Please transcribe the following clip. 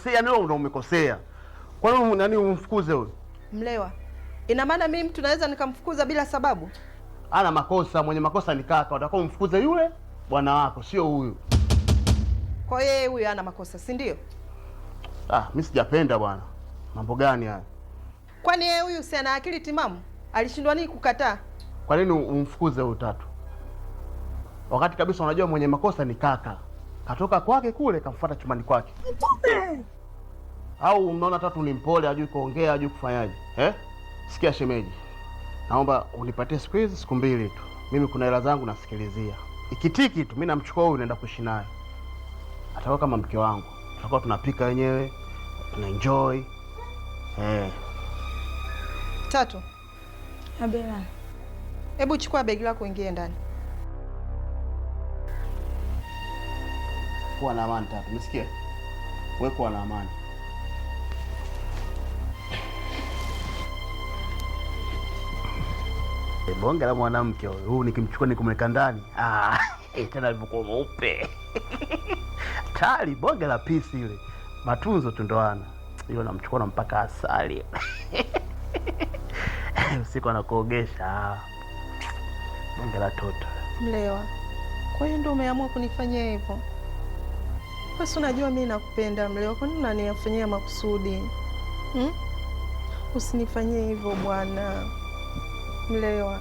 umekosea, ndio umekosea. Kwa nini nani umfukuze huyo? Mlewa. Ina maana mimi mtu naweza nikamfukuza bila sababu? Ana makosa, mwenye makosa ni kaka. Utakuwa umfukuze yule bwana wako, sio huyu. Kwa yeye huyu ana makosa, si ndio? Mimi sijapenda bwana. Mambo gani haya? Kwani yeye huyu si ana akili timamu? Alishindwa nini kukataa? Kwa nini umfukuze huyu Tatu? Wakati kabisa unajua mwenye makosa ni kaka. Katoka kwake kule kamfuata chumbani kwake. Au unaona Tatu ni mpole, hajui kuongea, hajui kufanyaje? Sikia shemeji. Naomba unipatie siku mbili tu. Mimi kuna hela zangu nasikilizia. Ikitiki tu mimi namchukua huyu naenda kuishi naye. Atakuwa kama mke wangu. Tutakuwa tunapika wenyewe, tuna enjoy. Tatu. Abela. Hebu chukua begi lako uingie ndani. Kuwa na amani Tatu, umesikia? Wewe kuwa na amani. Bonge la mwanamke huyu nikimchukua nikumweka ndani. Tena alivyokuwa mweupe. Tali bonge la pisi ile. Matunzo tundoana. Hiyo namchukua na mpaka asali. Usiku anakuogesha. Bonge la toto. Mlewa. Kwa hiyo ndio umeamua kunifanyia hivyo? Basi unajua mimi nakupenda Mlewa. Kwa nini unanifanyia makusudi? Usinifanyie hivyo bwana. Mlewa.